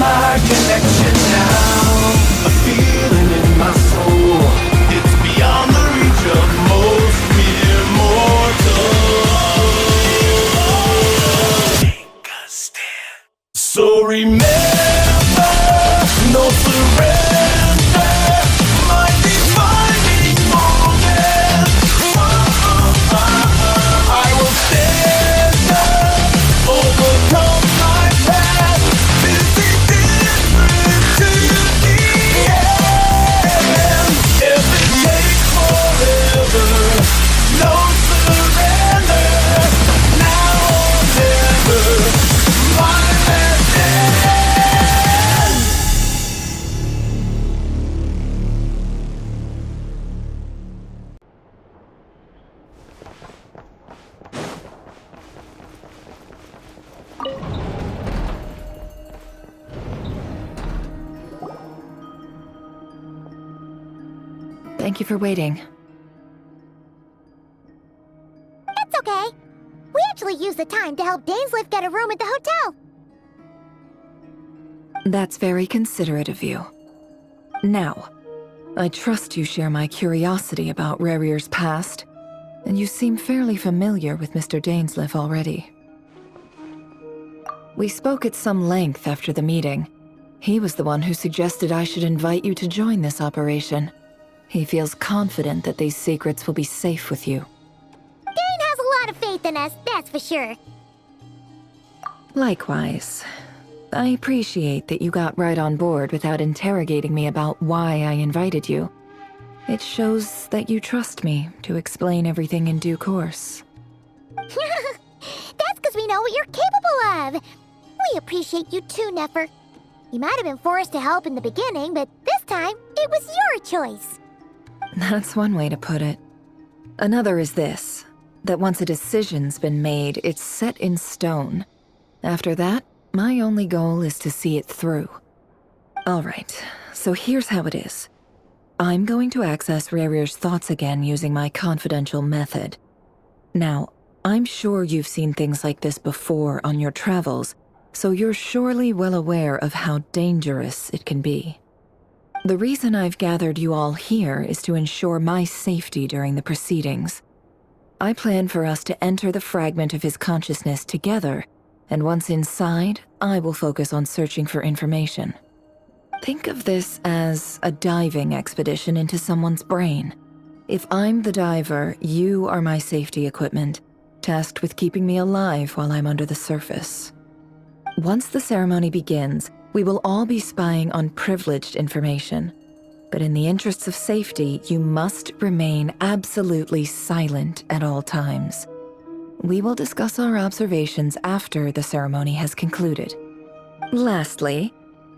my connection now. A feeling in my soul, it's beyond the reach of most mere mortals. Take a stand. So remember, no surrender. My defining moment. I will stand up, overcome my past. This is different to the end. If it takes forever, no surrender. Now or never, my last stand. Thank you for waiting. It's okay. We actually used the time to help Dainslift get a room at the hotel. That's very considerate of you. Now, I trust you share my curiosity about Rarier's past, and you seem fairly familiar with Mr. Dainsliff already. We spoke at some length after the meeting. He was the one who suggested I should invite you to join this operation. He feels confident that these secrets will be safe with you. Dane has a lot of faith in us, that's for sure. Likewise. I appreciate that you got right on board without interrogating me about why I invited you. It shows that you trust me to explain everything in due course. That's because we know what you're capable of. We appreciate you too, Nefer. You might have been forced to help in the beginning, but this time, it was your choice. That's one way to put it. Another is this, that once a decision's been made, it's set in stone. After that, my only goal is to see it through. Alright, so here's how it is. I'm going to access Rarier's thoughts again using my confidential method. Now, I'm sure you've seen things like this before on your travels, so you're surely well aware of how dangerous it can be. The reason I've gathered you all here is to ensure my safety during the proceedings. I plan for us to enter the fragment of his consciousness together, and once inside, I will focus on searching for information. Think of this as a diving expedition into someone's brain. If I'm the diver, you are my safety equipment, tasked with keeping me alive while I'm under the surface. Once the ceremony begins, we will all be spying on privileged information. But in the interests of safety, you must remain absolutely silent at all times. We will discuss our observations after the ceremony has concluded. Lastly,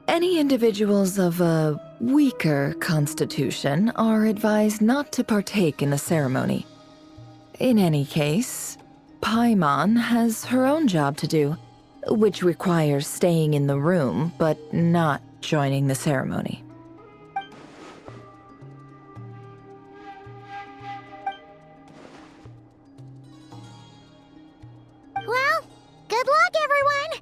any individuals of a weaker constitution are advised not to partake in the ceremony. In any case, Paimon has her own job to do, which requires staying in the room, but not joining the ceremony. Well, good luck, everyone.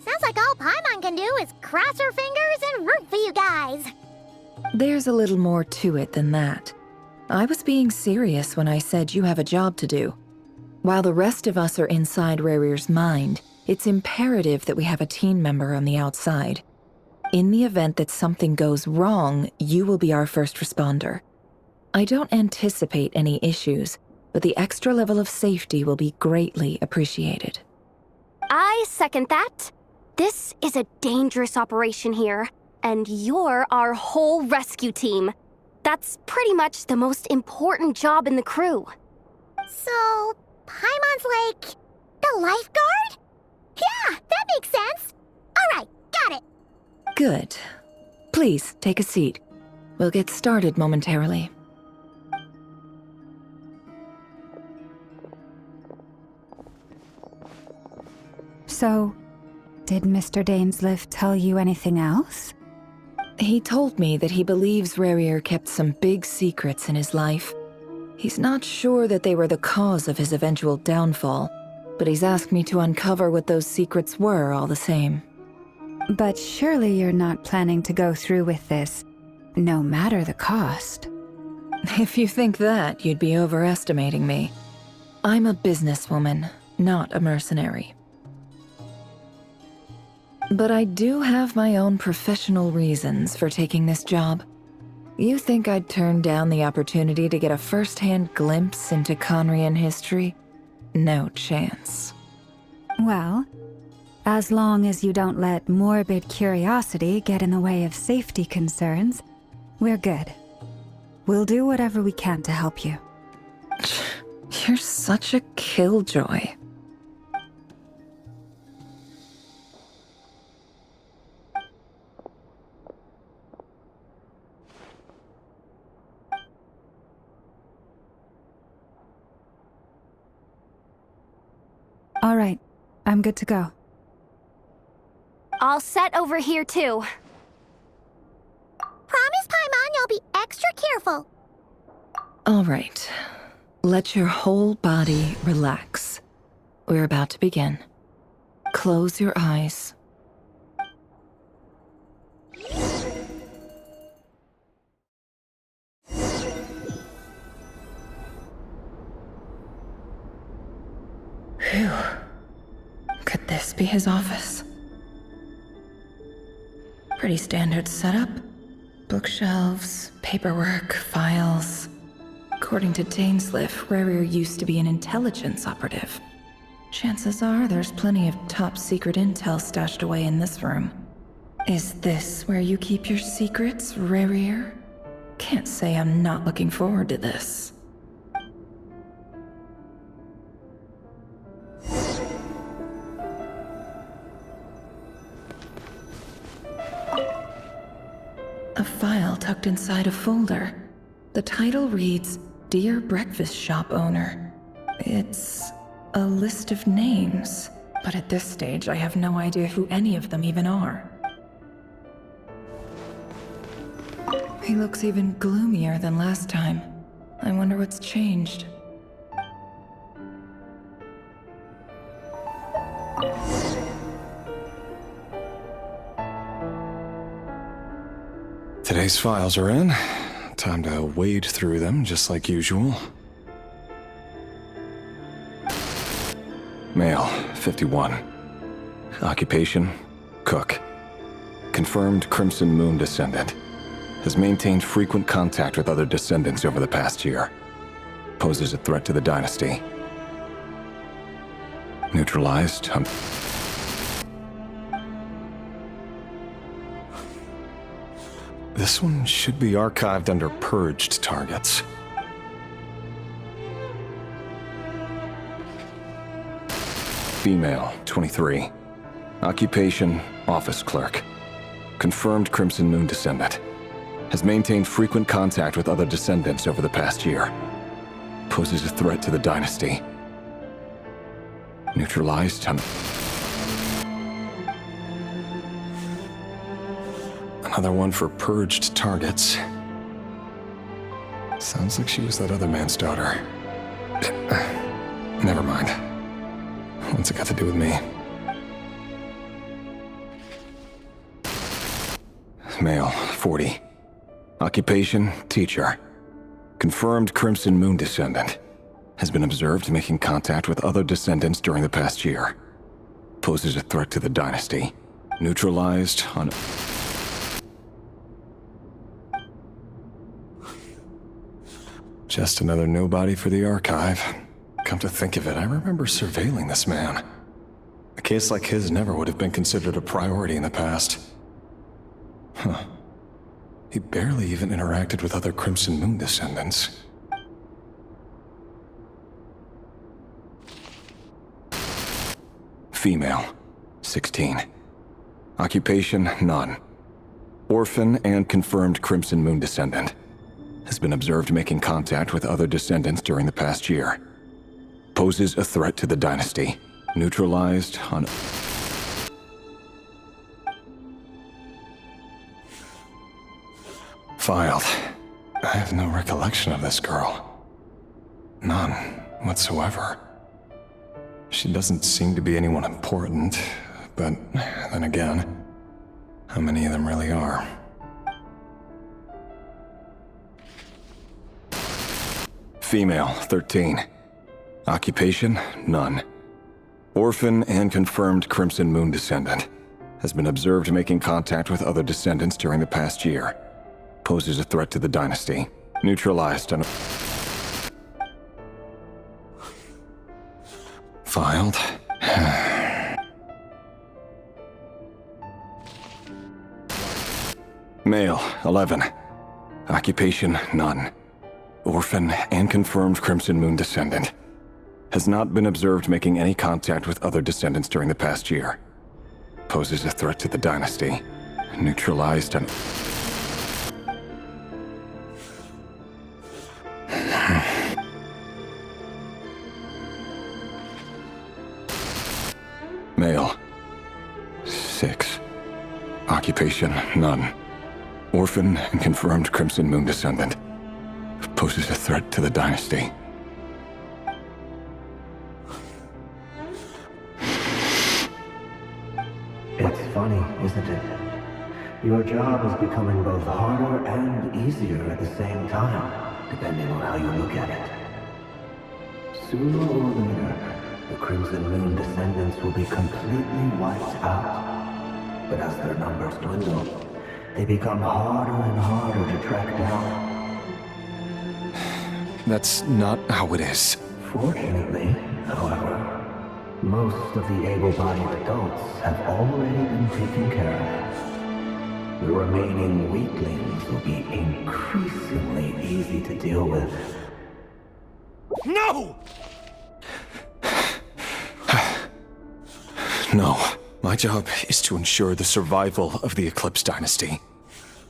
Sounds like all Paimon can do is cross her fingers and root for you guys. There's a little more to it than that. I was being serious when I said you have a job to do. While the rest of us are inside Rarier's mind, it's imperative that we have a team member on the outside. In the event that something goes wrong, you will be our first responder. I don't anticipate any issues, but the extra level of safety will be greatly appreciated. I second that. This is a dangerous operation here, and you're our whole rescue team. That's pretty much the most important job in the crew. So, Paimon's like the lifeguard? Yeah, that makes sense. All right, got it. Good. Please, take a seat. We'll get started momentarily. So, did Mr. Dainsliff tell you anything else? He told me that he believes Rarier kept some big secrets in his life. He's not sure that they were the cause of his eventual downfall, but he's asked me to uncover what those secrets were all the same. But surely you're not planning to go through with this, no matter the cost. If you think that, you'd be overestimating me. I'm a businesswoman, not a mercenary. But I do have my own professional reasons for taking this job. You think I'd turn down the opportunity to get a first-hand glimpse into Conrian history? No chance. Well, as long as you don't let morbid curiosity get in the way of safety concerns, we're good. We'll do whatever we can to help you. You're such a killjoy. All right, I'm good to go. All set over here, too. Promise, Paimon, you'll be extra careful. All right. Let your whole body relax. We're about to begin. Close your eyes. Phew. Could this be his office? Pretty standard setup. Bookshelves, paperwork, files. According to Dainsliff, Rarier used to be an intelligence operative. Chances are there's plenty of top-secret intel stashed away in this room. Is this where you keep your secrets, Rarier? Can't say I'm not looking forward to this. A file tucked inside a folder. The title reads, Dear Breakfast Shop Owner. It's a list of names, but at this stage I have no idea who any of them even are. He looks even gloomier than last time. I wonder what's changed. Today's files are in. Time to wade through them, just like usual. Male, 51. Occupation, cook. Confirmed Crimson Moon descendant. Has maintained frequent contact with other descendants over the past year. Poses a threat to the dynasty. Neutralized. This one should be archived under purged targets. Female, 23. Occupation, office clerk. Confirmed Crimson Moon descendant. Has maintained frequent contact with other descendants over the past year. Poses a threat to the dynasty. Neutralized. Another one for purged targets. Sounds like she was that other man's daughter. Never mind. What's it got to do with me? Male, 40. Occupation, teacher. Confirmed Crimson Moon descendant. Has been observed making contact with other descendants during the past year. Poses a threat to the dynasty. Neutralized on... Just another nobody for the archive. Come to think of it, I remember surveilling this man. A case like his never would have been considered a priority in the past. Huh. He barely even interacted with other Crimson Moon descendants. Female, 16. Occupation, none. Orphan and confirmed Crimson Moon descendant. Has been observed making contact with other descendants during the past year. Poses a threat to the dynasty. Neutralized on... Filed. I have no recollection of this girl. None whatsoever. She doesn't seem to be anyone important, but then again, how many of them really are. Female, 13. Occupation, none. Orphan and confirmed Crimson Moon descendant. Has been observed making contact with other descendants during the past year. Poses a threat to the dynasty. Neutralized on... Filed. Male, 11. Occupation, none. Orphan and confirmed Crimson Moon descendant. Has not been observed making any contact with other descendants during the past year. Poses a threat to the dynasty. Neutralized on... Male. 6. Occupation, none. Orphan and confirmed Crimson Moon descendant. Poses a threat to the dynasty. It's funny, isn't it? Your job is becoming both harder and easier at the same time, depending on how you look at it. Sooner or later, the Crimson Moon descendants will be completely wiped out. But as their numbers dwindle, they become harder and harder to track down. That's not how it is. Fortunately, however, most of the able-bodied adults have already been taken care of. The remaining weaklings will be increasingly easy to deal with. No! No. My job is to ensure the survival of the Eclipse Dynasty.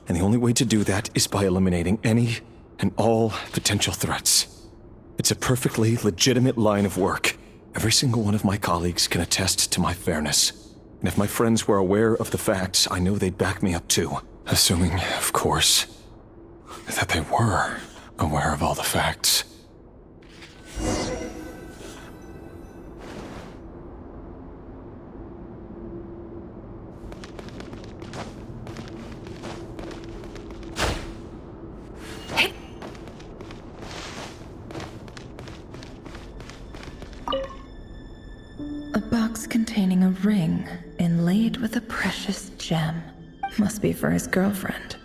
And the only way to do that is by eliminating any and all potential threats. It's a perfectly legitimate line of work. Every single one of my colleagues can attest to my fairness. And if my friends were aware of the facts, I know they'd back me up too. Assuming, of course, that they were aware of all the facts. A box containing a ring inlaid with a precious gem. Must be for his girlfriend.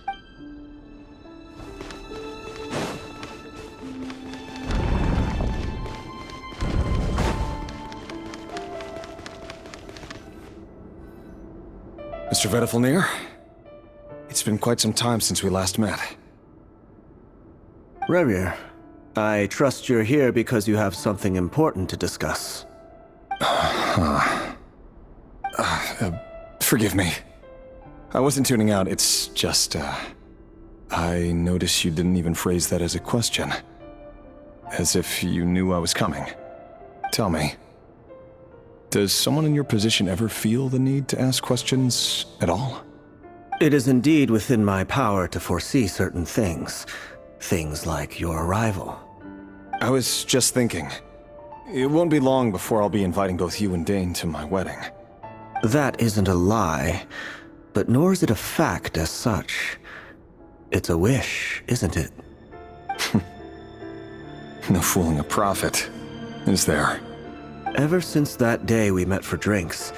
Mr. Vedifalnir? It's been quite some time since we last met. Rerir, I trust you're here because you have something important to discuss. Forgive me. I wasn't tuning out, it's just, I noticed you didn't even phrase that as a question. As if you knew I was coming. Tell me, does someone in your position ever feel the need to ask questions at all? It is indeed within my power to foresee certain things. Things like your arrival. I was just thinking, it won't be long before I'll be inviting both you and Dane to my wedding. That isn't a lie, but nor is it a fact as such. It's a wish, isn't it? No fooling a prophet, is there? Ever since that day we met for drinks,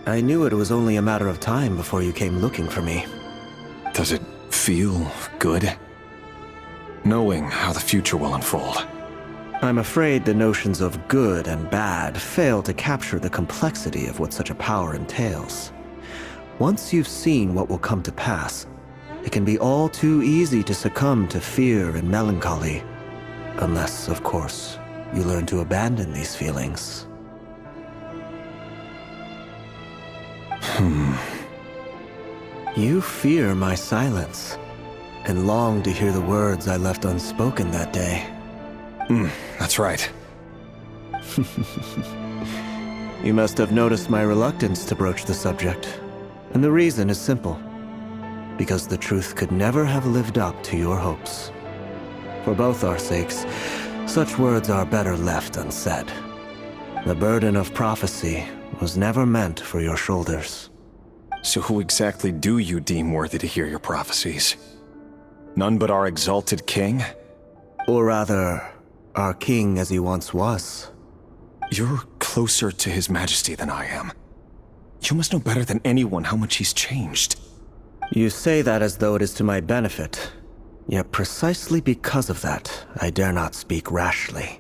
I knew it was only a matter of time before you came looking for me. Does it feel good? Knowing how the future will unfold. I'm afraid the notions of good and bad fail to capture the complexity of what such a power entails. Once you've seen what will come to pass, it can be all too easy to succumb to fear and melancholy. Unless, of course, you learn to abandon these feelings. You fear my silence, and long to hear the words I left unspoken that day. That's right. You must have noticed my reluctance to broach the subject, and the reason is simple. Because the truth could never have lived up to your hopes. For both our sakes, such words are better left unsaid. The burden of prophecy was never meant for your shoulders. So who exactly do you deem worthy to hear your prophecies? None but our exalted king? Or rather, our king as he once was. You're closer to His Majesty than I am. You must know better than anyone how much he's changed. You say that as though it is to my benefit. Yet precisely because of that, I dare not speak rashly.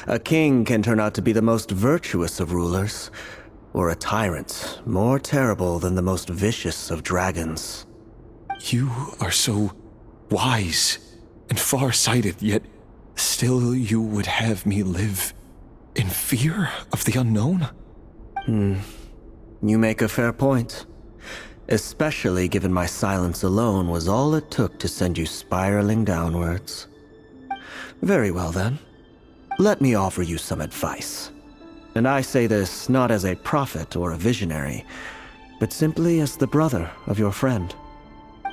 A king can turn out to be the most virtuous of rulers, or a tyrant more terrible than the most vicious of dragons. You are so wise and far-sighted, yet still you would have me live in fear of the unknown? You make a fair point. Especially given my silence alone was all it took to send you spiraling downwards. Very well then. Let me offer you some advice. And I say this not as a prophet or a visionary, but simply as the brother of your friend.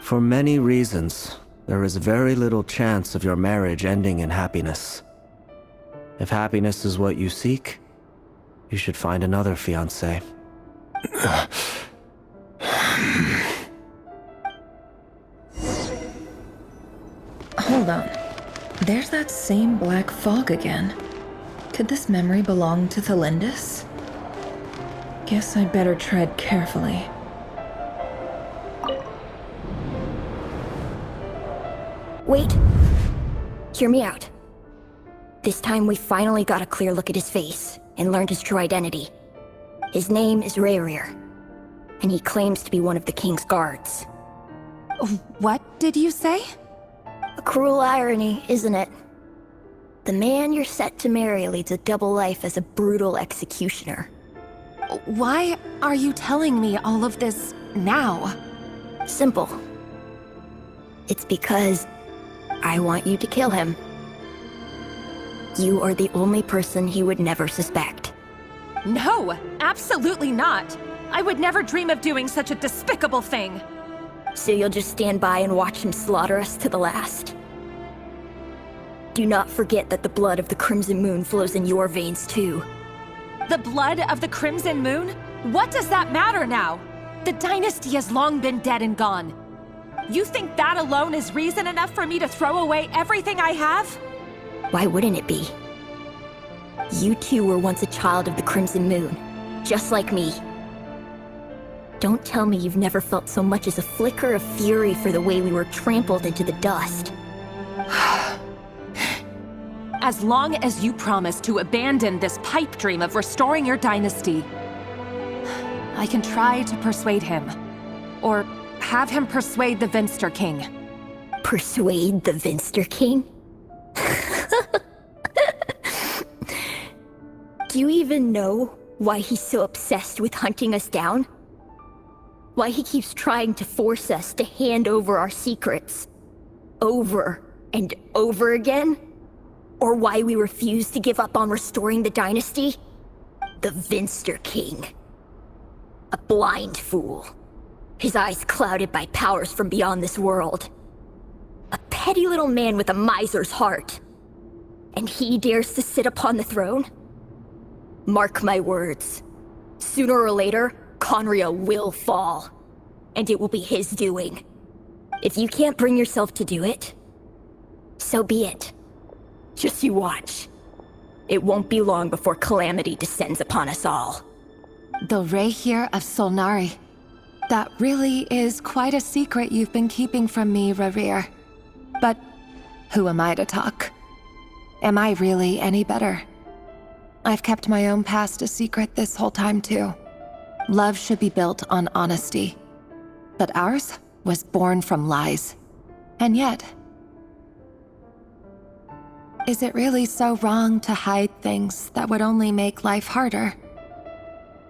For many reasons, there is very little chance of your marriage ending in happiness. If happiness is what you seek, you should find another fiancé. Hold on. There's that same black fog again. Could this memory belong to Thelindis? Guess I'd better tread carefully. Wait. Hear me out. This time we finally got a clear look at his face and learned his true identity. His name is Rayrir, and he claims to be one of the king's guards. What did you say? A cruel irony, isn't it? The man you're set to marry leads a double life as a brutal executioner. Why are you telling me all of this now? Simple. It's because I want you to kill him. You are the only person he would never suspect. No, absolutely not. I would never dream of doing such a despicable thing. So you'll just stand by and watch him slaughter us to the last? Do not forget that the blood of the Crimson Moon flows in your veins too. The blood of the Crimson Moon? What does that matter now? The dynasty has long been dead and gone. You think that alone is reason enough for me to throw away everything I have? Why wouldn't it be? You two were once a child of the Crimson Moon, just like me. Don't tell me you've never felt so much as a flicker of fury for the way we were trampled into the dust. As long as you promise to abandon this pipe dream of restoring your dynasty, I can try to persuade him. Or have him persuade the Vinster King. Persuade the Vinster King? Do you even know why he's so obsessed with hunting us down? Why he keeps trying to force us to hand over our secrets? Over and over again? Or why we refuse to give up on restoring the dynasty? The Vinster King. A blind fool. His eyes clouded by powers from beyond this world. A petty little man with a miser's heart. And he dares to sit upon the throne? Mark my words. Sooner or later, Conria will fall. And it will be his doing. If you can't bring yourself to do it, so be it. Just you watch. It won't be long before calamity descends upon us all. The Rayrir of Solnari. That really is quite a secret you've been keeping from me, Rayrir. But who am I to talk? Am I really any better? I've kept my own past a secret this whole time too. Love should be built on honesty. But ours was born from lies. And yet, is it really so wrong to hide things that would only make life harder?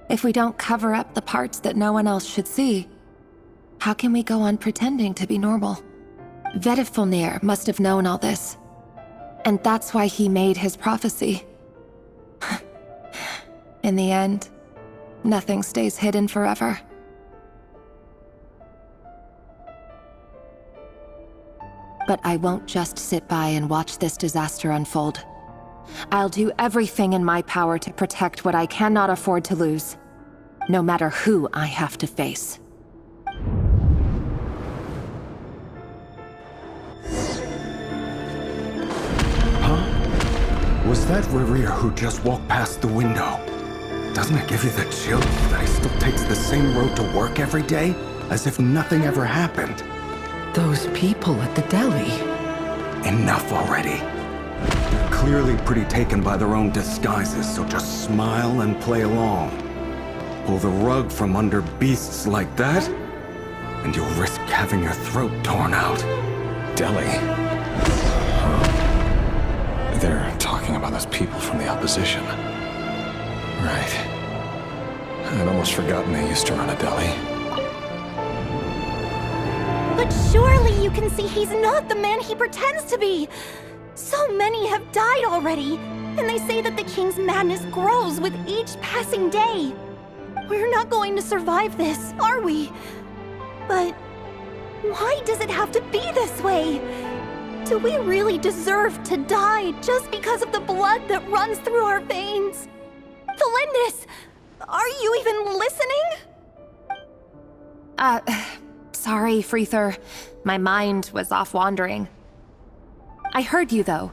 If we don't cover up the parts that no one else should see, how can we go on pretending to be normal? Vedifulnir must have known all this. And that's why he made his prophecy. In the end, nothing stays hidden forever. But I won't just sit by and watch this disaster unfold. I'll do everything in my power to protect what I cannot afford to lose, no matter who I have to face. Was that Rerir who just walked past the window? Doesn't it give you the chills that he still takes the same road to work every day? As if nothing ever happened. Those people at the deli. Enough already. They're clearly pretty taken by their own disguises, so just smile and play along. Pull the rug from under beasts like that, and you'll risk having your throat torn out. Deli. They're talking about those people from the opposition. Right. I'd almost forgotten they used to run a deli. But surely you can see he's not the man he pretends to be! So many have died already, and they say that the king's madness grows with each passing day. We're not going to survive this, are we? But why does it have to be this way? Do we really deserve to die just because of the blood that runs through our veins? Felindis, are you even listening? Sorry, Freether. My mind was off wandering. I heard you, though.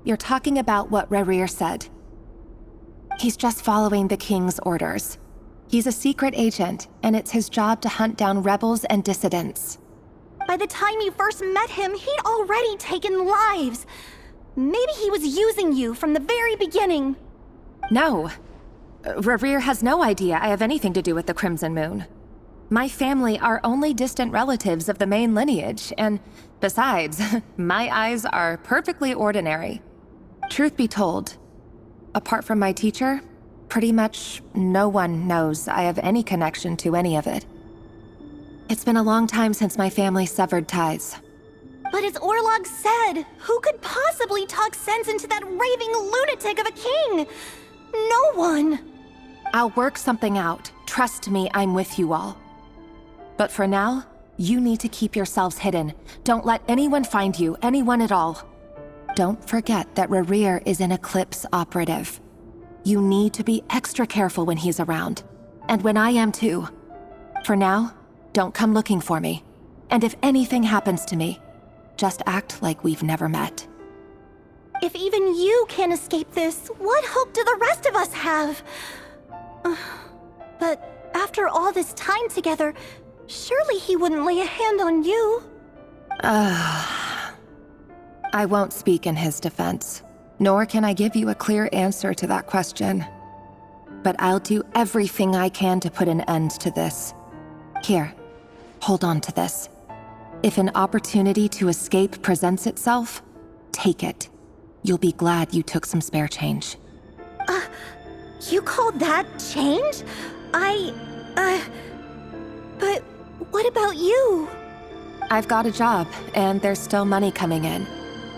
You're talking about what Rerir said. He's just following the king's orders. He's a secret agent, and it's his job to hunt down rebels and dissidents. By the time you first met him, he'd already taken lives. Maybe he was using you from the very beginning. No. Rerir has no idea I have anything to do with the Crimson Moon. My family are only distant relatives of the main lineage, and besides, my eyes are perfectly ordinary. Truth be told, apart from my teacher, pretty much no one knows I have any connection to any of it. It's been a long time since my family severed ties. But as Orlog said, who could possibly talk sense into that raving lunatic of a king? No one. I'll work something out. Trust me, I'm with you all. But for now, you need to keep yourselves hidden. Don't let anyone find you, anyone at all. Don't forget that Rerir is an Eclipse operative. You need to be extra careful when he's around. And when I am too. For now, don't come looking for me. And if anything happens to me, just act like we've never met. If even you can't escape this, what hope do the rest of us have? But after all this time together, surely he wouldn't lay a hand on you. I won't speak in his defense, nor can I give you a clear answer to that question. But I'll do everything I can to put an end to this. Here, hold on to this. If an opportunity to escape presents itself, take it. You'll be glad you took some spare change. You call that change? But what about you? I've got a job, and there's still money coming in.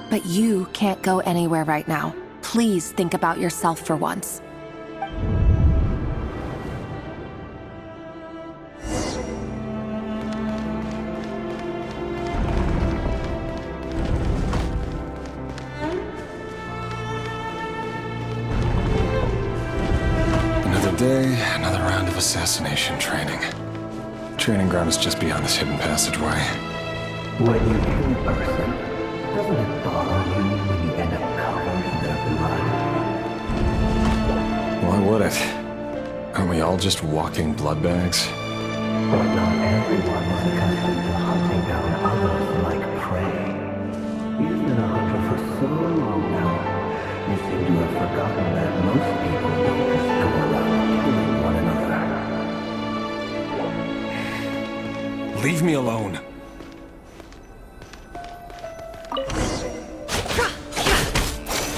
But you can't go anywhere right now. Please think about yourself for once. Another day, another round of assassination training. Training ground is just beyond this hidden passageway. When you kill a person, doesn't it bother you when you end up covered in their blood? Why would it? Aren't we all just walking blood bags? But not everyone is accustomed to hunting down others like prey. You've been a hunter for so long now, you seem to have forgotten that most people don't just go around killing one another. Leave me alone.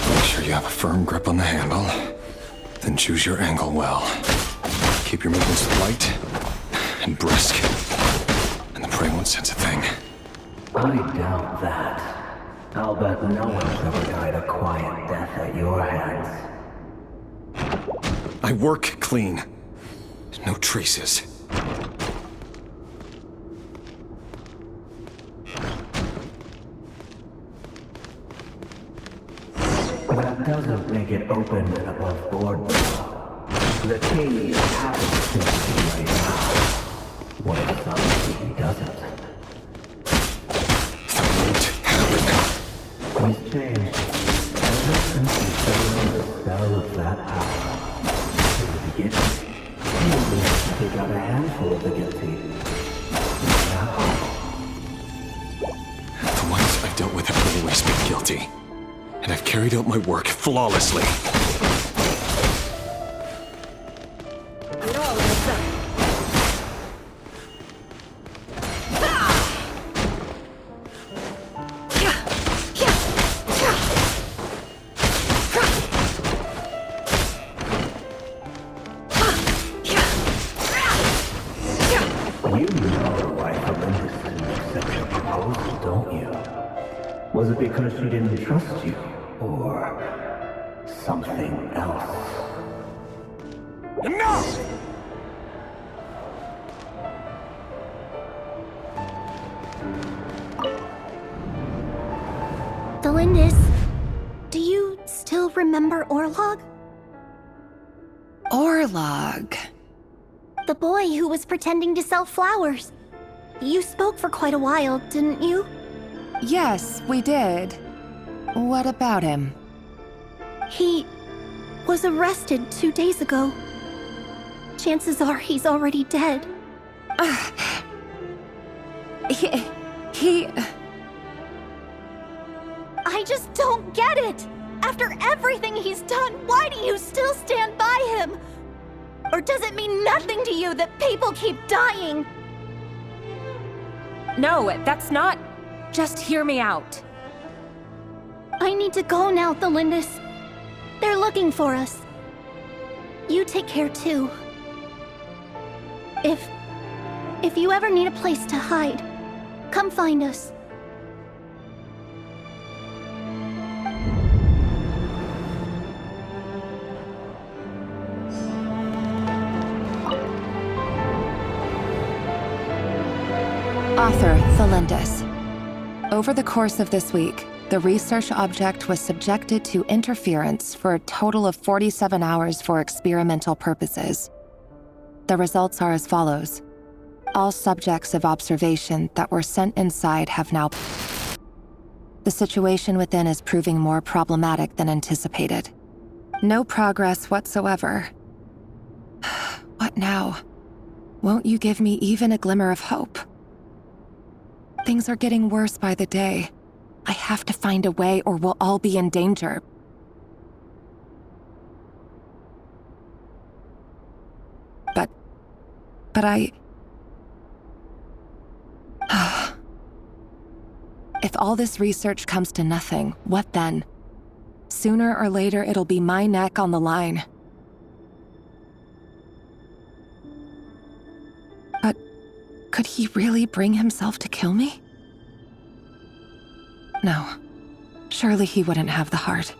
Make sure you have a firm grip on the handle. Then choose your angle well. Keep your movements light and brisk. And the prey won't sense a thing. I doubt that. I'll bet no one's ever died a quiet death at your hands. I work clean. No traces. That doesn't make it open and above board, though. The king happens to be right now. What if something doesn't? That won't happen. He's changed. Ever since he fell in without the least bit guilty. And I've carried out my work flawlessly. It all adds up. You know why Felintis didn't accept your proposal, don't you? Was it because she didn't trust you? Or something else? Enough! Delindis, do you still remember Orlog? Orlog. The boy who was pretending to sell flowers. You spoke for quite a while, didn't you? Yes, we did. What about him? He was arrested 2 days ago. Chances are he's already dead. He... I just don't get it! After everything he's done, why do you still stand by him? Or does it mean nothing to you that people keep dying? No, that's not... Just hear me out. I need to go now, Delindis. They're looking for us. You take care too. If you ever need a place to hide, come find us. Author, Thelindis. Over the course of this week, the research object was subjected to interference for a total of 47 hours for experimental purposes. The results are as follows. All subjects of observation that were sent inside have now... The situation within is proving more problematic than anticipated. No progress whatsoever. What now? Won't you give me even a glimmer of hope? Things are getting worse by the day. I have to find a way or we'll all be in danger. But I... If all this research comes to nothing, what then? Sooner or later, it'll be my neck on the line. But could he really bring himself to kill me? No. Surely he wouldn't have the heart.